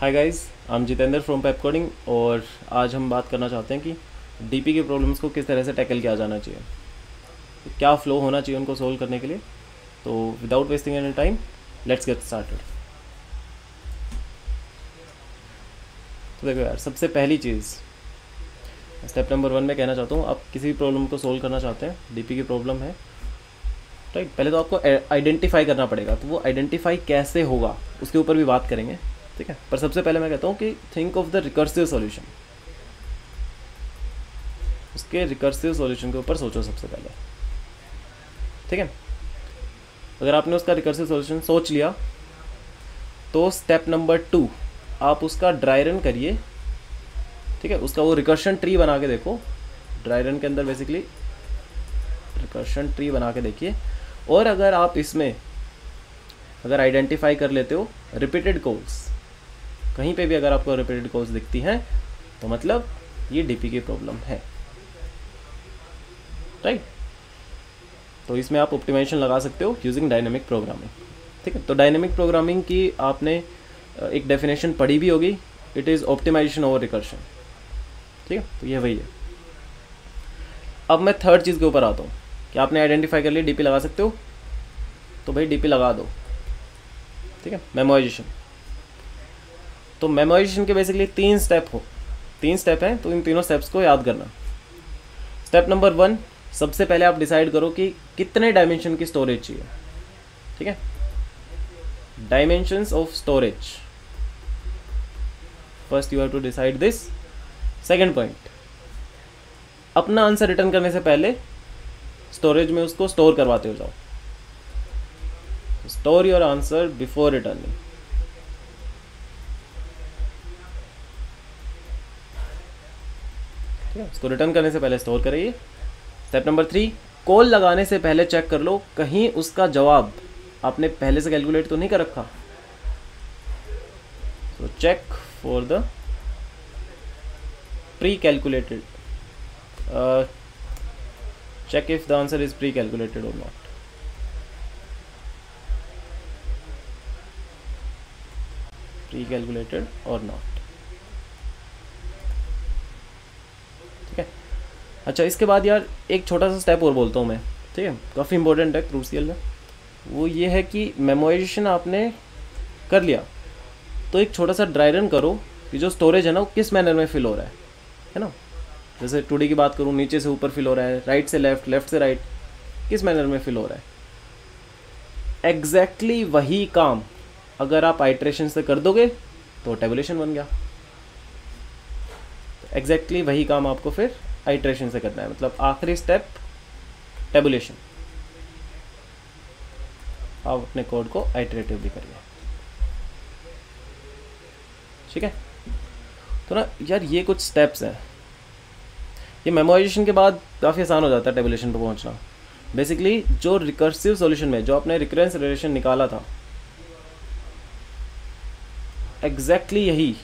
Hi guys, I am Jitendra from Pep coding. और आज हम बात करना चाहते हैं कि डीपी के प्रॉब्लम्स को किस तरह से टैकल किया जाना चाहिए, तो क्या फ्लो होना चाहिए उनको सोल्व करने के लिए। तो without wasting any time, let's get started. तो देखो यार, सबसे पहली चीज़ स्टेप नंबर 1 में कहना चाहता हूँ, आप किसी भी प्रॉब्लम को सोल्व करना चाहते हैं, डीपी की प्रॉब्लम है, राइट। पहले तो आपको आइडेंटिफाई करना पड़ेगा। तो वो आइडेंटिफाई कैसे होगा उसके ऊपर भी बात करेंगे, ठीक है। पर सबसे पहले मैं कहता हूँ कि think of the recursive solution. उसके रिकर्सिव सॉल्यूशन के ऊपर सोचो सबसे पहले, ठीक है। अगर आपने उसका रिकर्सिव सॉल्यूशन सोच लिया तो स्टेप नंबर 2 आप उसका ड्राई रन करिए, ठीक है। उसका वो रिकर्शन ट्री बना के देखो। ड्राई रन के अंदर बेसिकली रिकर्शन ट्री बना के देखिए। और अगर आप इसमें अगर आइडेंटिफाई कर लेते हो रिपीटेड कॉल्स, कहीं पे भी अगर आपको रिपीटेड कॉल्स दिखती हैं तो मतलब ये डीपी की प्रॉब्लम है, राइट। तो इसमें आप ऑप्टिमाइजेशन लगा सकते हो यूजिंग डायनेमिक प्रोग्रामिंग, ठीक है। तो डायनेमिक प्रोग्रामिंग की आपने एक डेफिनेशन पढ़ी भी होगी, it is optimization over recursion, ठीक है। तो ये वही है। अब मैं थर्ड चीज़ के ऊपर आता हूँ कि आपने आइडेंटिफाई कर लिया डीपी लगा सकते हो, तो भाई डीपी लगा दो, ठीक है। मेमोराइजेशन, तो मेमोराइजेशन के बेसिकली तीन स्टेप हैं, तो इन तीनों स्टेप्स को याद करना। स्टेप नंबर 1, सबसे पहले आप डिसाइड करो कि कितने डायमेंशन की स्टोरेज चाहिए, ठीक है। Dimensions of storage, first you have to decide this. Second point, अपना आंसर रिटर्न करने से पहले स्टोरेज में उसको स्टोर करवाते हो जाओ। Store your answer before returning, ठीक है। उसको रिटर्न करने से पहले स्टोर करिए। स्टेप नंबर 3, कॉल लगाने से पहले चेक कर लो कहीं उसका जवाब आपने पहले से कैलकुलेट तो नहीं कर रखा। तो check for the pre calculated, check if the answer is pre-calculated or not. Pre-calculated or not, ठीक है। अच्छा, इसके बाद यार एक छोटा सा स्टेप और बोलता हूँ मैं, ठीक है। काफ़ी इंपॉर्टेंट है, क्रूशियल है। वो ये है कि मेमोराइजेशन आपने कर लिया तो एक छोटा सा ड्राई रन करो कि जो स्टोरेज है ना वो किस मैनर में फिल हो रहा है ना। जैसे 2D की बात करूँ, नीचे से ऊपर फिल हो रहा है, राइट से लेफ्ट, लेफ्ट से राइट, किस मैनर में फिल हो रहा है। एग्जैक्टली वही काम अगर आप आइट्रेशन से कर दोगे तो टेबुलेशन बन गया। एग्जैक्टली वही काम आपको फिर आइट्रेशन से करना है, मतलब आखिरी स्टेप टेबुलेशन। आप अपने कोड को आइट्रेटिवली करिए, ठीक है। तो ना यार, ये कुछ स्टेप्स हैं। ये मेमोराइजेशन के बाद काफ़ी आसान हो जाता है टेबुलेशन पर पहुंचना। बेसिकली जो रिकर्सिव सॉल्यूशन में जो आपने रिकरेंस रिलेशन निकाला था, एग्जैक्टली यही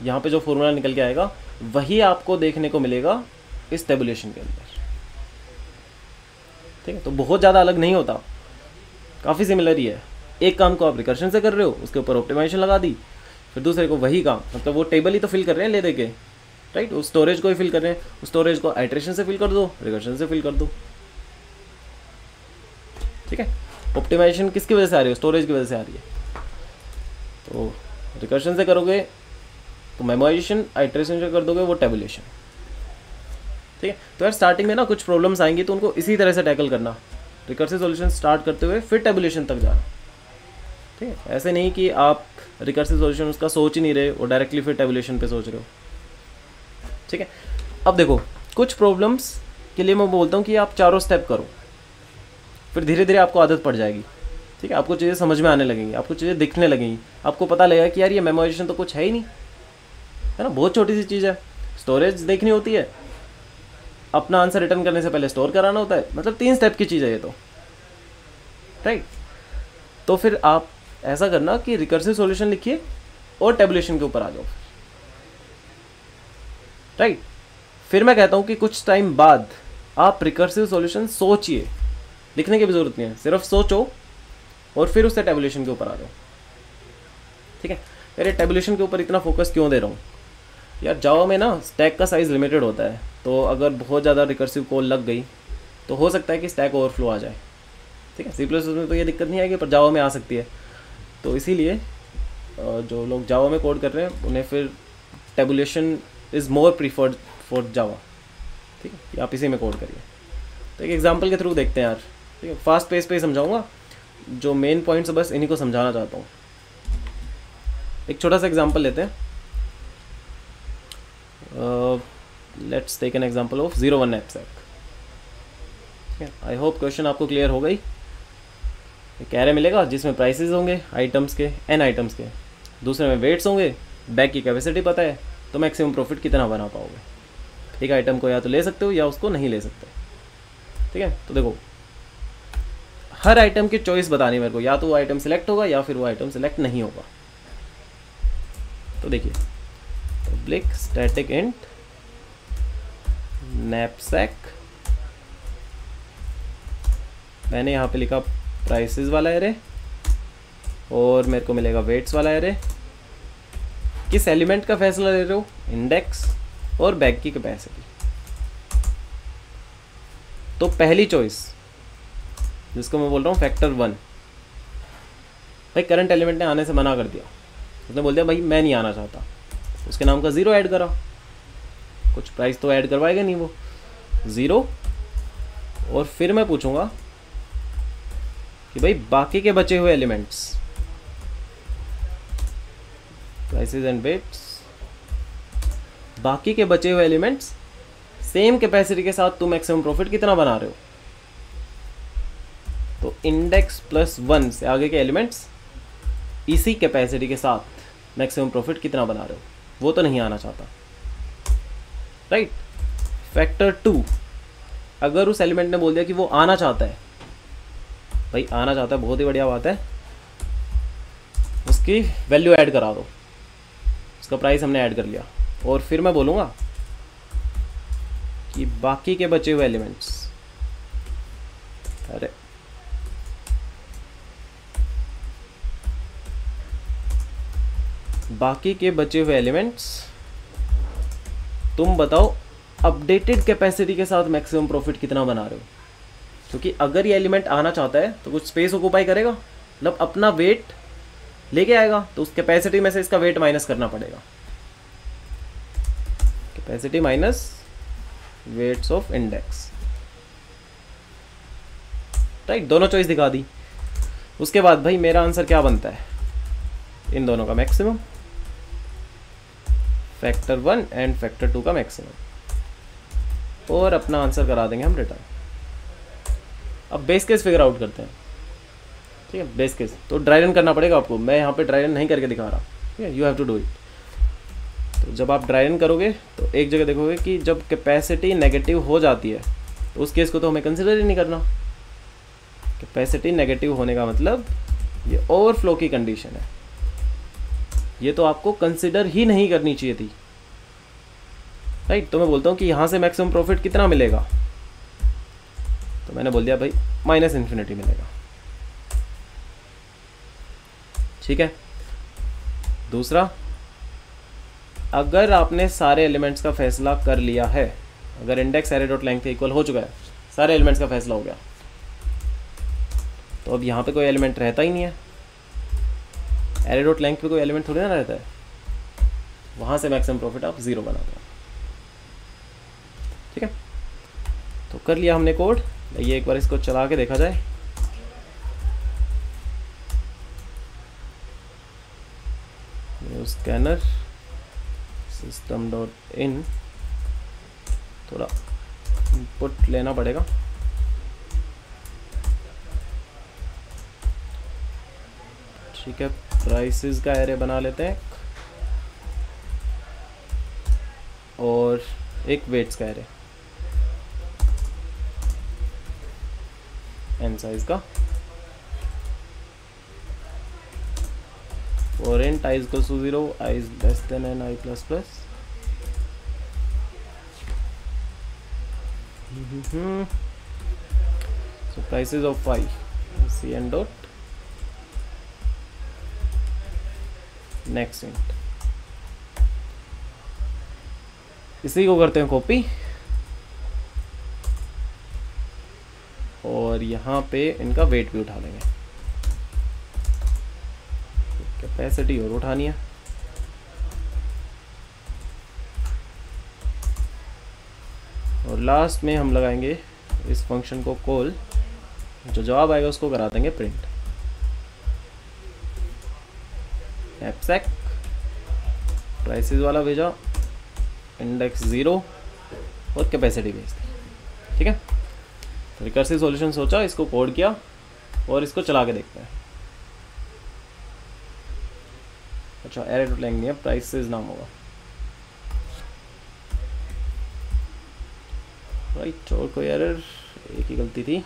यहाँ पे जो फॉर्मूला निकल के आएगा वही आपको देखने को मिलेगा इस टेबुलेशन के अंदर, ठीक है। तो बहुत ज़्यादा अलग नहीं होता, काफ़ी सिमिलर ही है। एक काम को आप रिकर्शन से कर रहे हो, उसके ऊपर ऑप्टिमाइजेशन लगा दी, फिर दूसरे को वही काम, मतलब वो टेबल ही तो फिल कर रहे हैं ले दे के, राइट। उस स्टोरेज को ही फिल कर रहे हैं, उस स्टोरेज को आइट्रेशन से फिल कर दो, रिकर्शन से फिल कर दो, ठीक है। ऑप्टिमाइजेशन किसकी वजह से आ रही है? स्टोरेज की वजह से आ रही है। तो रिकर्शन से करोगे तो मेमोराइजेशन, आइट्रेशन से कर दोगे वो टेबुलेशन, ठीक है। तो यार स्टार्टिंग में ना कुछ प्रॉब्लम्स आएंगी तो उनको इसी तरह से टैकल करना, रिकर्सिव सॉल्यूशन स्टार्ट करते हुए फिर टेबुलेशन तक जाना, ठीक है। ऐसे नहीं कि आप रिकर्सिव सॉल्यूशन उसका सोच ही नहीं रहे और डायरेक्टली फिर टेबुलेशन पे सोच रहे हो, ठीक है। अब देखो, कुछ प्रॉब्लम्स के लिए मैं बोलता हूँ कि आप चारों स्टेप करो, फिर धीरे धीरे आपको आदत पड़ जाएगी, ठीक है। आपको चीज़ें समझ में आने लगेंगी, आपको चीज़ें दिखने लगेंगी, आपको पता लगेगा कि यार ये मेमोराइजेशन तो कुछ है ही नहीं, है ना। बहुत छोटी सी चीज़ है, स्टोरेज देखनी होती है, अपना आंसर रिटर्न करने से पहले स्टोर कराना होता है, मतलब 3 स्टेप की चीज़ है ये तो, राइट। तो फिर आप ऐसा करना कि रिकर्सिव सॉल्यूशन लिखिए और टेबुलेशन के ऊपर आ जाओ, राइट। फिर मैं कहता हूँ कि कुछ टाइम बाद आप रिकर्सिव सॉल्यूशन सोचिए, लिखने की भी जरूरत नहीं है, सिर्फ सोचो और फिर उससे टेबुलेशन के ऊपर आ जाओ, ठीक है। यार टेबुलेशन के ऊपर इतना फोकस क्यों दे रहा हूँ? यार जावा में ना स्टैक का साइज़ लिमिटेड होता है, तो अगर बहुत ज़्यादा रिकर्सिव कॉल लग गई तो हो सकता है कि स्टैक ओवरफ्लो आ जाए। ठीक है, सी प्लस में तो ये दिक्कत नहीं आएगी, पर जावा में आ सकती है। तो इसीलिए जो लोग जावा में कोड कर रहे हैं उन्हें फिर tabulation is more preferred for Java. ठीक है, आप इसी में कोड करिए। तो एक एग्जांपल के थ्रू देखते हैं यार। ठीक है, फास्ट पेस पे ही समझाऊंगा, जो मेन पॉइंट्स बस इन्हीं को समझाना चाहता हूँ। एक छोटा सा एग्जांपल लेते हैं। Let's take an example of 01 knapsack। I hope question आपको क्लियर हो गई। एक एरे मिलेगा जिसमें प्राइसेस होंगे आइटम्स के, n आइटम्स के, दूसरे में वेट्स होंगे, बैग की कैपेसिटी पता है, तो मैक्सिमम प्रॉफिट कितना बना पाओगे। एक आइटम को या तो ले सकते हो या उसको नहीं ले सकते। ठीक है, तो देखो हर आइटम की चॉइस बतानी मेरे को, या तो वो आइटम सिलेक्ट होगा या फिर वो आइटम सिलेक्ट नहीं होगा। तो देखिए पब्लिक स्टैटिक इंट knapsack, मैंने यहाँ पे लिखा प्राइसेस वाला एरे और मेरे को मिलेगा वेट्स वाला एरे। किस एलिमेंट का फैसला ले रहे हो? इंडेक्स और बैग की कैपेसिटी। तो पहली चॉइस जिसको मैं बोल रहा हूँ फैक्टर 1, भाई करंट एलिमेंट ने आने से मना कर दिया, उसने बोल दिया भाई मैं नहीं आना चाहता, उसके नाम का 0 ऐड करा। कुछ प्राइस तो ऐड करवाएगा नहीं वो, 0। और फिर मैं पूछूंगा कि भाई बाकी के बचे हुए एलिमेंट्स, प्राइसेस एंड वेट्स, बाकी के बचे हुए एलिमेंट्स सेम कैपेसिटी के साथ तुम मैक्सिमम प्रॉफिट कितना बना रहे हो। तो इंडेक्स प्लस 1 से आगे के एलिमेंट्स इसी कैपेसिटी के साथ मैक्सिमम प्रॉफिट कितना बना रहे हो, वो तो नहीं आना चाहता, राइट। फैक्टर 2, अगर उस एलिमेंट ने बोल दिया कि वो आना चाहता है, भाई आना चाहता है बहुत ही बढ़िया बात है, उसकी वैल्यू ऐड करा दो, उसका प्राइस हमने ऐड कर लिया। और फिर मैं बोलूँगा कि बाकी के बचे हुए एलिमेंट्स, अरे बाकी के बचे हुए एलिमेंट्स तुम बताओ अपडेटेड कैपेसिटी के साथ मैक्सिमम प्रॉफिट कितना बना रहे हो। क्योंकि अगर ये एलिमेंट आना चाहता है तो कुछ स्पेस ऑक्यूपाई करेगा, मतलब अपना वेट लेके आएगा, तो उस कैपेसिटी में से इसका वेट माइनस करना पड़ेगा। Capacity minus weights of index, right. दोनों चॉइस दिखा दी। उसके बाद भाई मेरा आंसर क्या बनता है? इन दोनों का मैक्सिमम, फैक्टर 1 एंड फैक्टर 2 का मैक्सिमम, और अपना आंसर करा देंगे हम रिटर्न। अब बेस केस फिगर आउट करते हैं। ठीक है, बेस केस तो ड्राई रन करना पड़ेगा आपको, मैं यहाँ पे ड्राई रन नहीं करके दिखा रहा। ठीक है, you have to do it. तो जब आप ड्राई रन करोगे तो एक जगह देखोगे कि जब कैपेसिटी नेगेटिव हो जाती है तो उस केस को तो हमें कंसिडर ही नहीं करना। कैपेसिटी नेगेटिव होने का मतलब ये ओवरफ्लो की कंडीशन है, ये तो आपको कंसिडर ही नहीं करनी चाहिए थी, राइट। तो मैं बोलता हूँ कि यहाँ से मैक्सिमम प्रॉफिट कितना मिलेगा, तो मैंने बोल दिया भाई -∞ मिलेगा। ठीक है। दूसरा, अगर आपने सारे एलिमेंट्स का फैसला कर लिया है, अगर index array dot length equal हो चुका है, सारे एलिमेंट्स का फैसला हो गया, तो अब यहाँ पे कोई एलिमेंट रहता ही नहीं है। एरे डॉट लेंथ पे कोई एलिमेंट थोड़ी ना रहता है, वहाँ से मैक्सिमम प्रॉफिट आप 0 बना दो। ठीक है, तो कर लिया हमने कोड। ये एक बार इसको चला के देखा जाए। स्कैनर system.in, थोड़ा इनपुट लेना पड़ेगा। ठीक है, प्राइसेस का एरे बना लेते हैं और एक वेट्स का एरे, एन साइज का, और int i equals to 0, i is less than n, i plus plus. So prices of 5, cn dot next int, इसी को करते हैं कॉपी और यहाँ पे इनका वेट भी उठा लेंगे, कैपेसिटी और उठानी है। और लास्ट में हम लगाएंगे इस फंक्शन को कॉल, जो जवाब आएगा उसको करा देंगे प्रिंट। एप्सेक प्राइसेस वाला भेजा, इंडेक्स 0 और कैपेसिटी भेज दी। ठीक है, तो रिकर्सिव सॉल्यूशन सोचा, इसको कोड किया और इसको चला के देखते हैं। अच्छा, एरर डॉट लैंग नहीं है, प्राइसेस नाम होगा, राइट। और कोई एरर, एक ही गलती थी,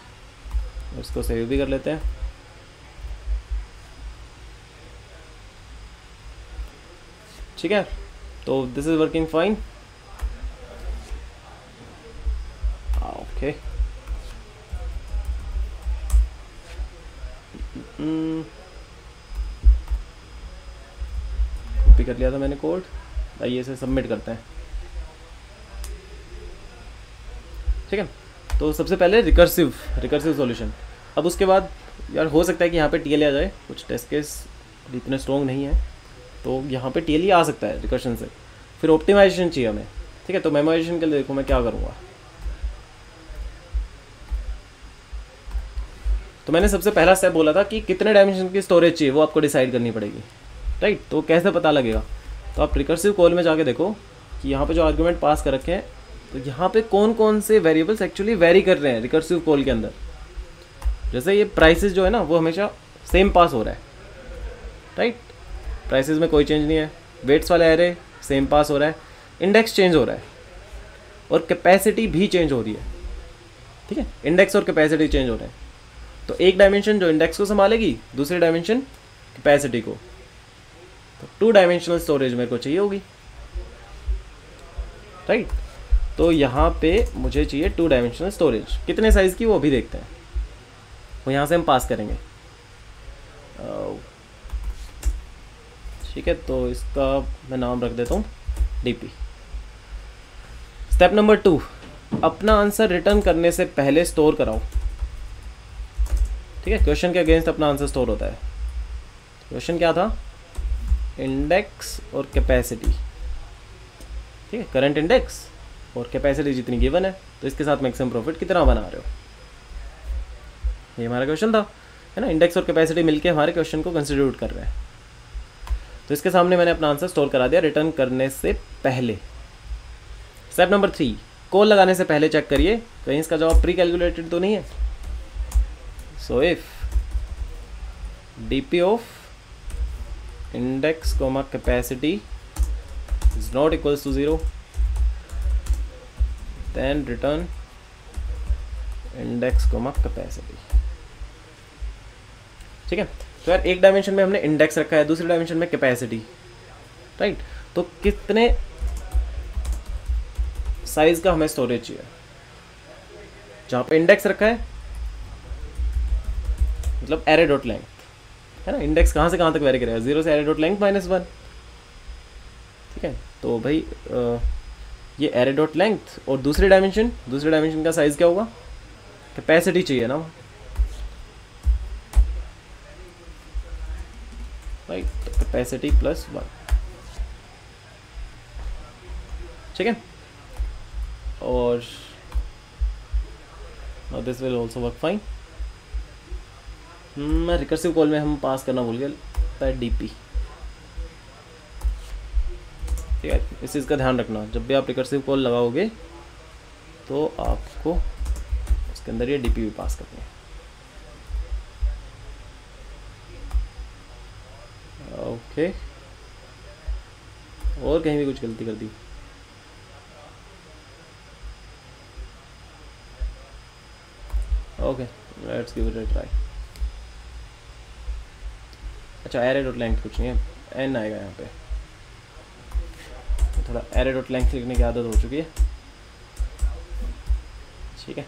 उसको सेव भी कर लेते हैं। ठीक है, तो this is working fine. Okay, copy कर लिया था मैंने कोड, आइए इसे सबमिट करते हैं। ठीक है, तो सबसे पहले रिकर्सिव सॉल्यूशन। अब उसके बाद यार हो सकता है कि यहाँ पे टीएल आ जाए, कुछ टेस्ट केस इतने स्ट्रॉन्ग नहीं है, तो यहाँ पे टीएल आ सकता है रिकर्शन से। फिर ऑप्टिमाइजेशन चाहिए हमें। ठीक है, तो मेमोराइजेशन के लिए देखो मैं क्या करूँगा। तो मैंने सबसे पहला स्टेप बोला था कि कितने डायमेंशन की स्टोरेज चाहिए वो आपको डिसाइड करनी पड़ेगी, राइट। तो कैसे पता लगेगा, तो आप रिकर्सिव कॉल में जाके देखो कि यहाँ पे जो आर्गुमेंट पास कर रखे हैं, तो यहाँ पे कौन कौन से वेरिएबल्स एक्चुअली वेरी कर रहे हैं रिकर्सिव कॉल के अंदर। जैसे ये प्राइसेस जो है ना, वो हमेशा सेम पास हो रहा है, राइट। प्राइसेस में कोई चेंज नहीं है। वेट्स वाला एरे सेम पास हो रहा है, इंडेक्स चेंज हो रहा है और कैपेसिटी भी चेंज हो रही है। ठीक है, इंडेक्स और कैपेसिटी चेंज हो रहे हैं। तो एक डायमेंशन जो इंडेक्स को संभालेगी, दूसरी डायमेंशन कैपेसिटी को। तो 2 डायमेंशनल स्टोरेज मेरे को चाहिए होगी, राइट। तो यहाँ पे मुझे चाहिए 2 डायमेंशनल स्टोरेज। कितने साइज़ की वो अभी देखते हैं, वो यहाँ से हम पास करेंगे। ठीक है, तो इसका मैं नाम रख देता हूँ DP। स्टेप नंबर 2, अपना आंसर रिटर्न करने से पहले स्टोर कराओ। ठीक है, क्वेश्चन के अगेंस्ट अपना आंसर स्टोर होता है। क्वेश्चन क्या था, इंडेक्स और कैपेसिटी। ठीक है, करंट इंडेक्स और कैपेसिटी जितनी गिवन है, तो इसके साथ मैक्सिमम प्रॉफिट कितना बना रहे हो, ये हमारा क्वेश्चन था, है ना। इंडेक्स और कैपेसिटी मिलके हमारे क्वेश्चन को कंसिड्यूट कर रहे हैं। तो इसके सामने मैंने अपना आंसर स्टोर करा दिया रिटर्न करने से पहले। स्टेप नंबर 3, कॉल लगाने से पहले चेक करिए कहीं इसका जवाब प्री कैलकुलेटेड तो नहीं है। So if DP of index comma capacity is not equals to 0, then return index comma capacity. ठीक है, तो यार एक डायमेंशन में हमने इंडेक्स रखा है, दूसरे डायमेंशन में कैपेसिटी, राइट। तो कितने साइज का हमें स्टोरेज चाहिए। जहां पे इंडेक्स रखा है मतलब एरे डॉट लेंथ, है ना। इंडेक्स कहां से कहां तक वेरी करेगा, 0 से एरे डॉट लेंथ -1। ठीक है, तो भाई ये एरे डॉट लेंथ और दूसरे डायमेंशन का साइज क्या होगा, कैपेसिटी चाहिए ना, राइट। कैपेसिटी +1। ठीक है, और this will also work fine. मैं रिकर्सिव कॉल में हम पास करना भूल गए DP। ठीक है, इस चीज़ का ध्यान रखना, जब भी आप रिकर्सिव कॉल लगाओगे तो आपको उसके अंदर ये DP भी पास करनी है। ओके, और कहीं भी कुछ गलती कर दी, okay, let's give it a try. अच्छा, एरे डॉट लेंथ कुछ नहीं है, N आएगा यहाँ पे। थोड़ा एरे डॉट लेंथ लिखने की आदत हो चुकी है। ठीक है,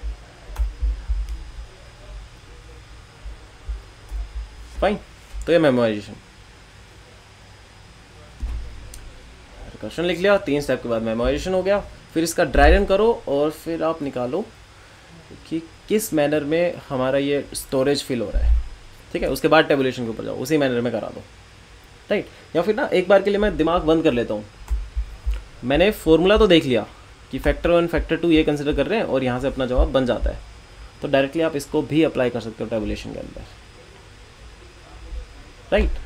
फाइन। तो ये मेमोराइजेशन। रिकर्शन लिख लिया, 3 स्टेप के बाद मेमोराइजेशन हो गया। फिर इसका ड्राई रन करो और फिर आप निकालो कि किस मैनर में हमारा ये स्टोरेज फिल हो रहा है, ठीक है। उसके बाद टेबुलेशन के ऊपर जाओ, उसी मैनर में करा दो, राइट। या फिर ना एक बार के लिए मैं दिमाग बंद कर लेता हूँ, मैंने फॉर्मूला तो देख लिया कि फैक्टर 1 फैक्टर 2 ये कंसिडर कर रहे हैं और यहाँ से अपना जवाब बन जाता है, तो डायरेक्टली आप इसको भी अप्लाई कर सकते हो टेबुलेशन के अंदर, राइट।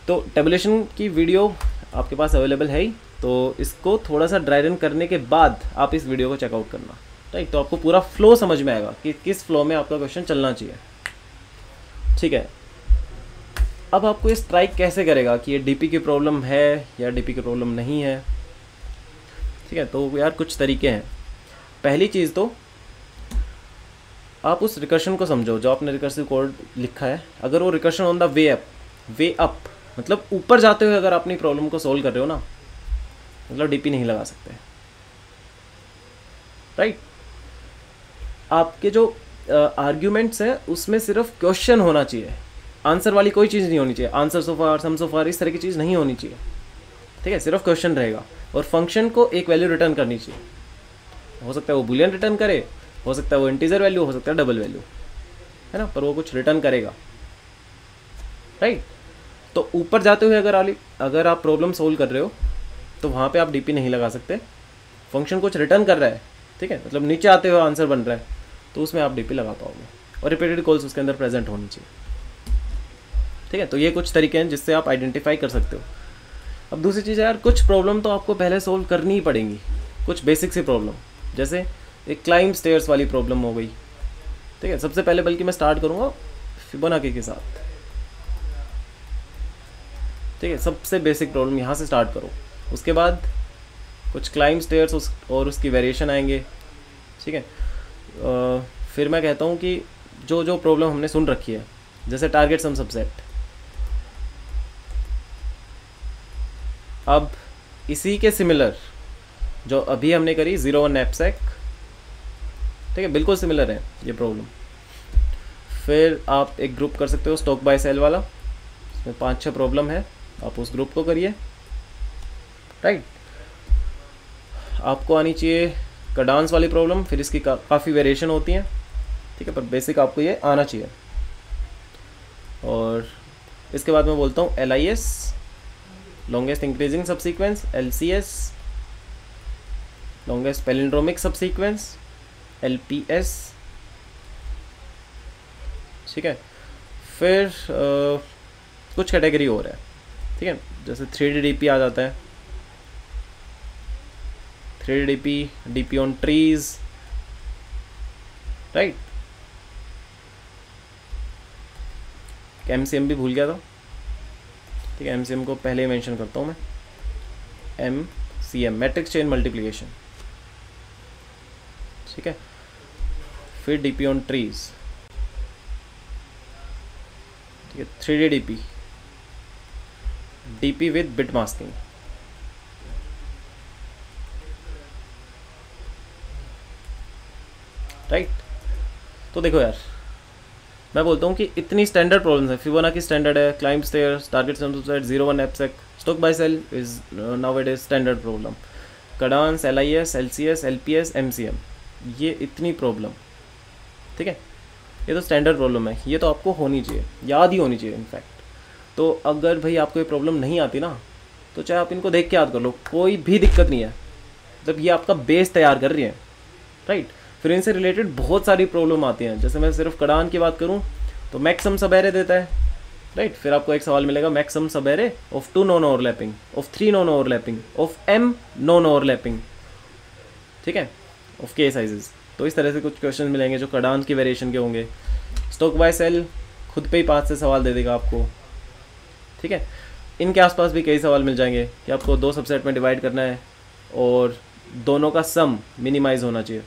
तो टेबुलेशन की वीडियो आपके पास अवेलेबल है ही, तो इसको थोड़ा सा ड्राई रन करने के बाद आप इस वीडियो को चेकआउट करना, राइट। तो आपको पूरा फ्लो समझ में आएगा कि किस फ्लो में आपका क्वेश्चन चलना चाहिए, ठीक है। अब आपको ये स्ट्राइक कैसे करेगा कि ये डीपी की प्रॉब्लम है या डीपी की प्रॉब्लम नहीं है, ठीक है। तो यार कुछ तरीके हैं। पहली चीज़ तो आप उस रिकर्शन को समझो जो आपने रिकर्सिव कोड लिखा है। अगर वो recursion on the way up मतलब ऊपर जाते हुए अगर अपनी प्रॉब्लम को सोल्व कर रहे हो ना, मतलब डीपी नहीं लगा सकते, राइट। आपके जो आर्ग्यूमेंट्स हैं उसमें सिर्फ क्वेश्चन होना चाहिए, आंसर वाली कोई चीज़ नहीं होनी चाहिए, आंसर सो फार, सम सो फार, इस तरह की चीज़ नहीं होनी चाहिए, ठीक है। सिर्फ क्वेश्चन रहेगा और फंक्शन को एक वैल्यू रिटर्न करनी चाहिए। हो सकता है वो बूलियन रिटर्न करे, हो सकता है वो इंटीजर वैल्यू, हो सकता है डबल वैल्यू, है ना, पर वो कुछ रिटर्न करेगा, राइट। तो ऊपर जाते हुए अगर आप प्रॉब्लम सोल्व कर रहे हो तो वहाँ पे आप डीपी नहीं लगा सकते। फंक्शन कुछ रिटर्न कर रहा है, ठीक है, मतलब नीचे आते हुए आंसर बन रहा है, तो उसमें आप डीपी लगा पाओगे और रिपीटेड कॉल्स उसके अंदर प्रेजेंट होनी चाहिए, ठीक है। तो ये कुछ तरीके हैं जिससे आप आइडेंटिफाई कर सकते हो। अब दूसरी चीज़ है यार, कुछ प्रॉब्लम तो आपको पहले सोल्व करनी ही पड़ेंगी, कुछ बेसिक सी प्रॉब्लम, जैसे एक क्लाइंब स्टेयर्स वाली प्रॉब्लम हो गई, ठीक है। सबसे पहले बल्कि मैं स्टार्ट करूँगा फिबोनाची के साथ, ठीक है। सबसे बेसिक प्रॉब्लम यहाँ से स्टार्ट करो, उसके बाद कुछ क्लाइंब स्टेयर्स और उसकी वेरिएशन आएंगे, ठीक है। फिर मैं कहता हूँ कि जो जो प्रॉब्लम हमने सुन रखी है, जैसे टारगेट सम सबसेट, अब इसी के सिमिलर जो अभी हमने करी 0-1 नैपसैक, ठीक है, बिल्कुल सिमिलर है ये प्रॉब्लम। फिर आप एक ग्रुप कर सकते हो स्टॉक बाय सेल वाला, इसमें 5-6 प्रॉब्लम है, आप उस ग्रुप को करिए, राइट। आपको आनी चाहिए कडांस वाली प्रॉब्लम, फिर इसकी काफ़ी वेरिएशन होती हैं, ठीक है, पर बेसिक आपको ये आना चाहिए। और इसके बाद मैं बोलता हूँ LIS, longest increasing subsequence, LCS, longest palindromic subsequence, LPS, ठीक है। फिर कुछ कैटेगरी और है, ठीक है, जैसे 3D-DP आ जाता है, 3D-DP, DP on trees, right. MCM भी भूल गया था, ठीक है, MCM को पहले ही मेंशन करता हूँ मैं, MCM मैट्रिक्स चेन मल्टीप्लिकेशन, ठीक है। फिर DP ऑन ट्रीज, ठीक है, 3D-DP, DP with bit masking, right. तो देखो यार, मैं बोलता हूँ कि इतनी स्टैंडर्ड प्रॉब्लम्स है, फिबोनाची स्टैंडर्ड है, climb stairs, target sum subset, 0-1 knapsack, stock buy sell is nowadays standard problem, Kadane's, LIS, LCS, LPS, MCM, ये इतनी प्रॉब्लम, ठीक है, ये तो स्टैंडर्ड प्रॉब्लम है, ये तो आपको होनी चाहिए, याद ही होनी चाहिए इनफैक्ट। तो अगर भाई आपको ये प्रॉब्लम नहीं आती ना, तो चाहे आप इनको देख के याद कर लो, कोई भी दिक्कत नहीं है, जब ये आपका बेस तैयार कर रही है, राइट। फिर इनसे रिलेटेड बहुत सारी प्रॉब्लम आती हैं, जैसे मैं सिर्फ कडान की बात करूँ तो मैक्सिमम सब एरे देता है, राइट। फिर आपको एक सवाल मिलेगा, मैक्सिमम सब array of 2 non overlapping, of 3 non overlapping, of M non overlapping, ठीक है, ऑफ K साइजेस। तो इस तरह से कुछ क्वेश्चन मिलेंगे जो कडान की वेरिएशन के होंगे। स्टॉक बाय सेल खुद पे ही 5 से सवाल दे देगा आपको, ठीक है। इनके आसपास भी कई सवाल मिल जाएंगे कि आपको 2 सबसेट में डिवाइड करना है और दोनों का सम मिनिमाइज़ होना चाहिए,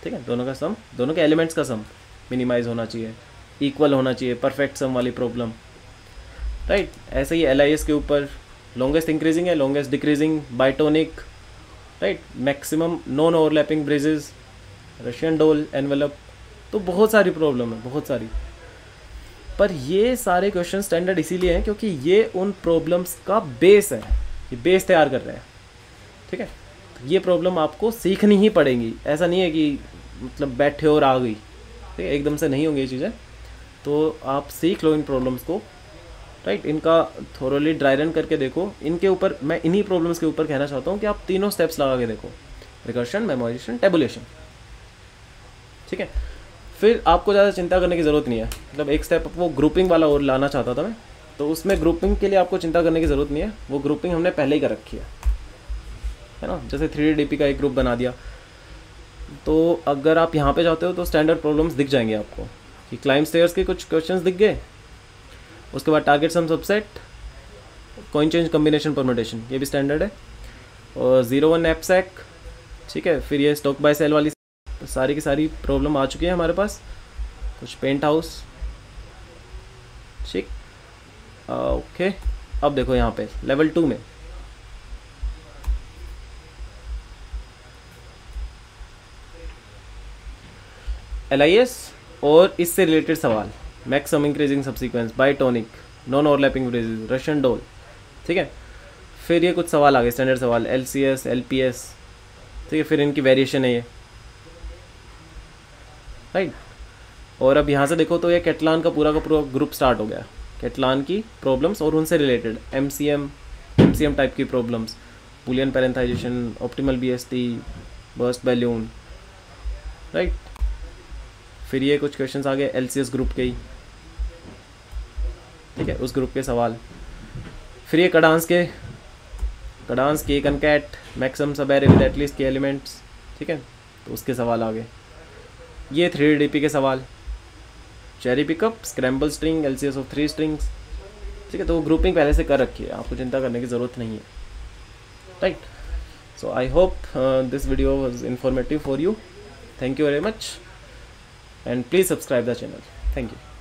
ठीक है, दोनों का सम, दोनों के एलिमेंट्स का सम मिनिमाइज़ होना चाहिए, इक्वल होना चाहिए, परफेक्ट सम वाली प्रॉब्लम, राइट। ऐसे ही LIS के ऊपर लॉन्गेस्ट इंक्रीजिंग है, longest decreasing, bitonic, right, maximum non overlapping bridges, Russian doll, envelope, तो बहुत सारी प्रॉब्लम है, बहुत सारी। पर ये सारे क्वेश्चन स्टैंडर्ड इसीलिए हैं क्योंकि ये उन प्रॉब्लम्स का बेस है, ये बेस तैयार कर रहे हैं, ठीक है, तो ये प्रॉब्लम आपको सीखनी ही पड़ेगी, ऐसा नहीं है कि मतलब बैठे और आ गई, ठीक है, एकदम से नहीं होंगी ये चीज़ें, तो आप सीख लो इन प्रॉब्लम्स को, राइट। इनका थोरोली ड्राई रन करके देखो। इनके ऊपर मैं इन्हीं प्रॉब्लम्स के ऊपर कहना चाहता हूँ कि आप तीनों स्टेप्स लगा के देखो, रिकर्शन, मेमोराइजेशन, टेबुलेशन, ठीक है। फिर आपको ज़्यादा चिंता करने की ज़रूरत नहीं है, मतलब एक स्टेप वो ग्रुपिंग वाला और लाना चाहता था मैं, तो उसमें ग्रुपिंग के लिए आपको चिंता करने की ज़रूरत नहीं है, वो ग्रुपिंग हमने पहले ही कर रखी है ना। जैसे 3DDP का एक ग्रुप बना दिया, तो अगर आप यहाँ पे जाते हो तो स्टैंडर्ड प्रॉब्लम्स दिख जाएंगे आपको कि क्लाइंब स्टेयर्स के कुछ क्वेश्चंस दिख गए, उसके बाद target sum subset, coin change combination permutation, ये भी स्टैंडर्ड है, और 01 एपसैक, ठीक है। फिर ये स्टॉक बाय सेल वाली सारी की सारी प्रॉब्लम आ चुकी है हमारे पास, कुछ पेंट हाउस, ठीक। ओके, अब देखो यहाँ पे लेवल 2 में LIS और इससे रिलेटेड सवाल, maximum increasing subsequence, bitonic, non overlapping phrases, Russian doll, ठीक है। फिर ये कुछ सवाल आ गए स्टैंडर्ड सवाल, LCS, LPS, ठीक है। फिर इनकी वेरिएशन है ये, राइट। और अब यहाँ से देखो तो ये कैटलान का पूरा ग्रुप स्टार्ट हो गया, कैटलान की प्रॉब्लम्स और उनसे रिलेटेड MCM टाइप की problems, boolean parenthesization, optimal BST, burst balloon, right. फिर ये कुछ क्वेश्चंस आ गए LCS ग्रुप के ही, ठीक है, उस ग्रुप के सवाल। फिर ये कडांस के कनकैट, मैक्सिमम सब एरे विद एटलीस्ट के एलिमेंट्स, ठीक है, तो उसके सवाल आ गए। ये 3DP के सवाल, cherry pickup, scramble string, LCS of 3 strings, ठीक है। तो वो ग्रुपिंग पहले से कर रखी है, आपको चिंता करने की ज़रूरत नहीं है, right. So I hope this video was informative for you, thank you very much, and please subscribe the channel. Thank you.